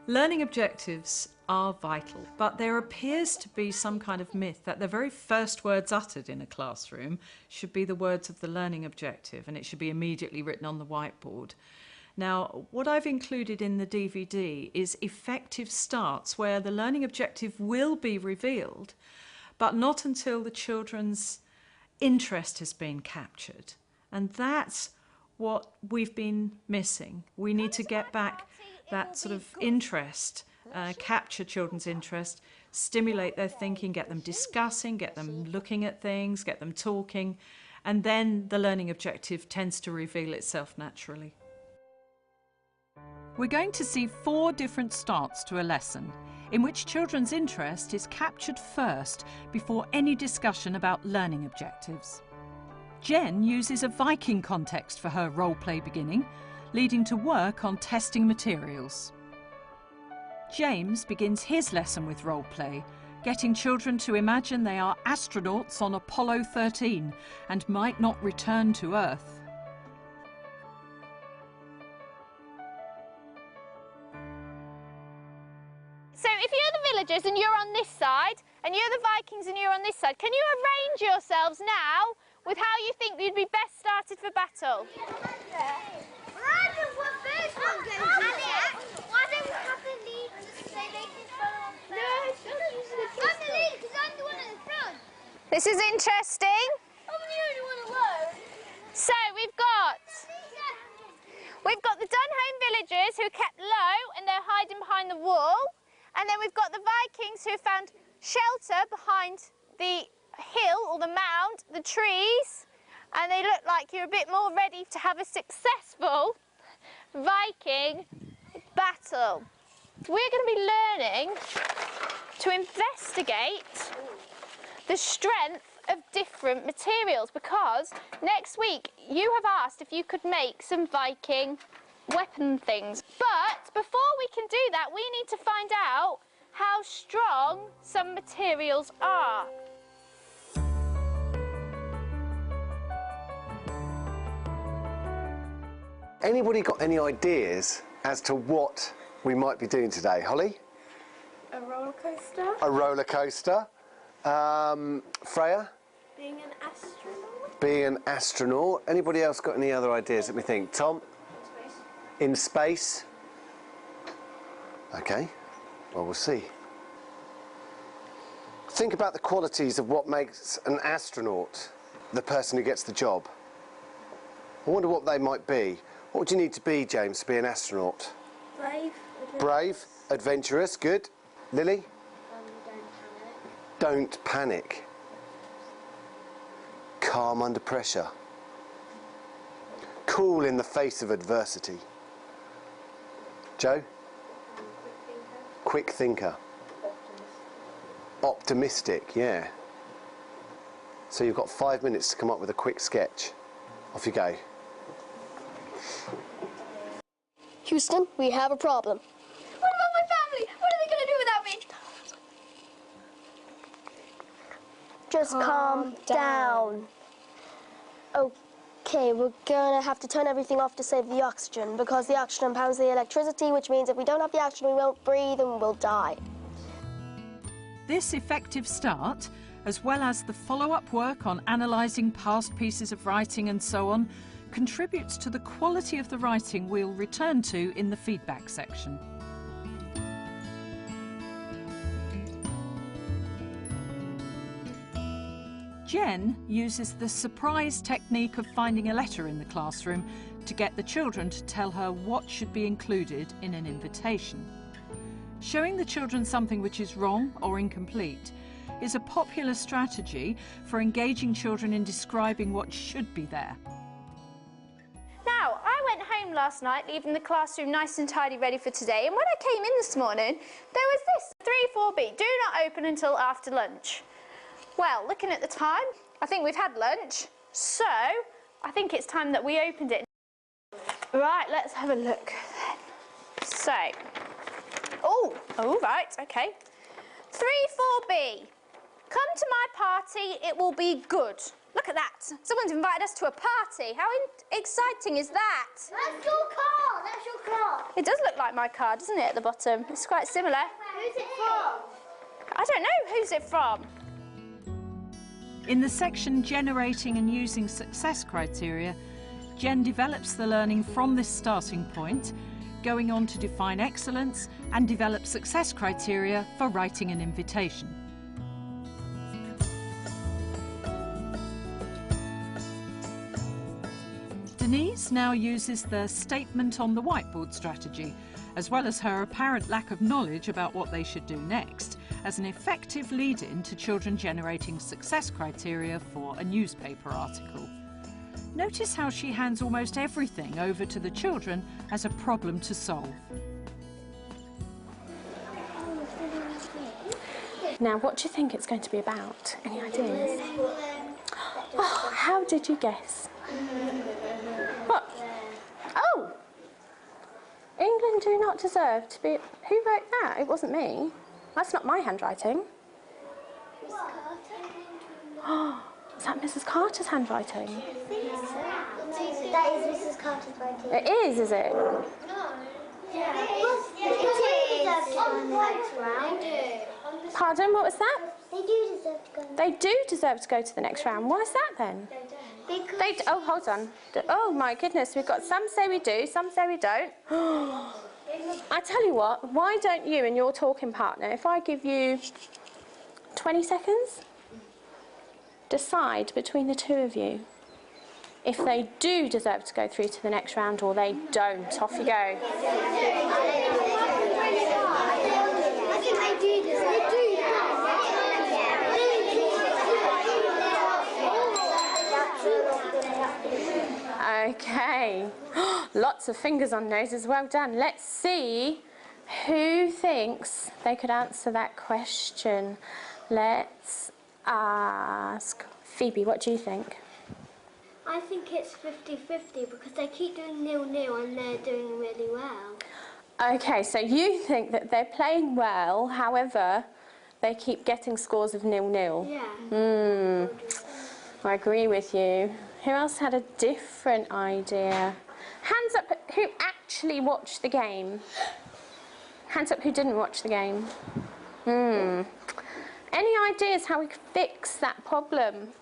Learning objectives are vital, but there appears to be some kind of myth that the very first words uttered in a classroom should be the words of the learning objective, and it should be immediately written on the whiteboard. Now, what I've included in the DVD is effective starts where the learning objective will be revealed, but not until the children's interest has been captured. And that's what we've been missing. We need to get back that sort of interest, capture children's interest, stimulate their thinking, get them discussing, get them looking at things, get them talking, and then the learning objective tends to reveal itself naturally. We're going to see 4 different starts to a lesson in which children's interest is captured first before any discussion about learning objectives. Jen uses a Viking context for her role-play beginning, leading to work on testing materials. James begins his lesson with role-play, getting children to imagine they are astronauts on Apollo 13 and might not return to Earth. So if you're the villagers and you're on this side, and you're the Vikings and you're on this side, can you arrange yourselves now with how you think you'd be best started for battle? Yeah. This is interesting. I'm the only one alone. So we've got the Dunholm villagers who kept low and they're hiding behind the wall, and then we've got the Vikings who found shelter behind the hill or the mound, the trees, and they look like you're a bit more ready to have a successful Viking battle. We're going to be learning to investigate the strength of different materials, because next week you have asked if you could make some Viking weapon things. But before we can do that, we need to find out how strong some materials are. Anybody got any ideas as to what we might be doing today? Holly? A roller coaster. A roller coaster. Freya? Being an astronaut. Being an astronaut. Anybody else got any other ideas? Let me think. Tom? Space. In space? Okay, well, we'll see. Think about the qualities of what makes an astronaut the person who gets the job. I wonder what they might be. What would you need to be, James, to be an astronaut? Brave. Brave, adventurous, good. Lily? Don't panic. Calm under pressure. Cool in the face of adversity. Joe? Quick thinker. Optimistic, yeah. So you've got 5 minutes to come up with a quick sketch. Off you go. Houston, we have a problem. What about my family? What are they going to do without me? Just calm down. Okay, we're gonna have to turn everything off to save the oxygen, because the oxygen powers the electricity, which means if we don't have the oxygen, we won't breathe and we'll die. This effective start, as well as the follow-up work on analysing past pieces of writing and so on, contributes to the quality of the writing we'll return to in the feedback section. Jen uses the surprise technique of finding a letter in the classroom to get the children to tell her what should be included in an invitation. Showing the children something which is wrong or incomplete is a popular strategy for engaging children in describing what should be there. Now, I went home last night, leaving the classroom nice and tidy, ready for today, and when I came in this morning, there was this, 3-4B, do not open until after lunch. Well, looking at the time, I think we've had lunch, so I think it's time that we opened it. Right, let's have a look then. So, oh, right, okay. 3-4B, come to my party, it will be good. Look at that. Someone's invited us to a party. How exciting is that? That's your car. That's your car. It does look like my car, doesn't it, at the bottom? It's quite similar. Who's it from? I don't know. Who's it from? In the section Generating and Using Success Criteria, Jen develops the learning from this starting point, going on to define excellence and develop success criteria for writing an invitation. Denise now uses the statement on the whiteboard strategy, as well as her apparent lack of knowledge about what they should do next, as an effective lead-in to children generating success criteria for a newspaper article. Notice how she hands almost everything over to the children as a problem to solve. Now, what do you think it's going to be about? Any ideas? Oh, how did you guess? What? Oh! England do not deserve to be... Who wrote that? It wasn't me. That's not my handwriting. Oh, is that Mrs. Carter's handwriting? That is Mrs. Carter's writing. It is it? No. Yeah. It is on the next round. Pardon, what was that? They do deserve to go. They do deserve to go to the next round. Why is that then? Because Oh, hold on. Oh, my goodness. We've got some say we do, some say we don't. I tell you what, why don't you and your talking partner, if I give you 20 seconds, decide between the two of you if they do deserve to go through to the next round or they don't. Off you go. I think they do deserve. They do. Okay. Lots of fingers on noses. Well done. Let's see who thinks they could answer that question. Let's ask Phoebe, what do you think? I think it's 50-50 because they keep doing 0-0 and they're doing really well. Okay, so you think that they're playing well, however, they keep getting scores of 0-0. Yeah. I agree with you. Who else had a different idea? Hands up who actually watched the game. Hands up who didn't watch the game. Any ideas how we could fix that problem?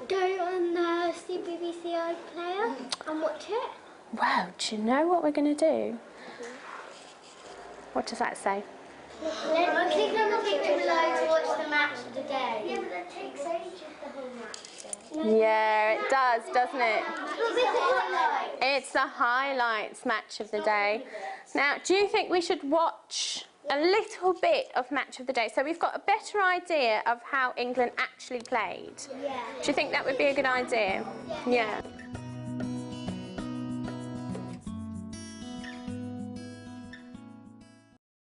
Go on the BBC iPlayer and watch it. Well, do you know what we're going to do? What does that say? Click on the picture below to watch the match of the day. Yeah, but it takes ages the whole match. Yeah, it does, doesn't it? It's It's the highlights match of the day. Now, do you think we should watch a little bit of match of the day so we've got a better idea of how England actually played? Yeah. Do you think that would be a good idea? Yeah.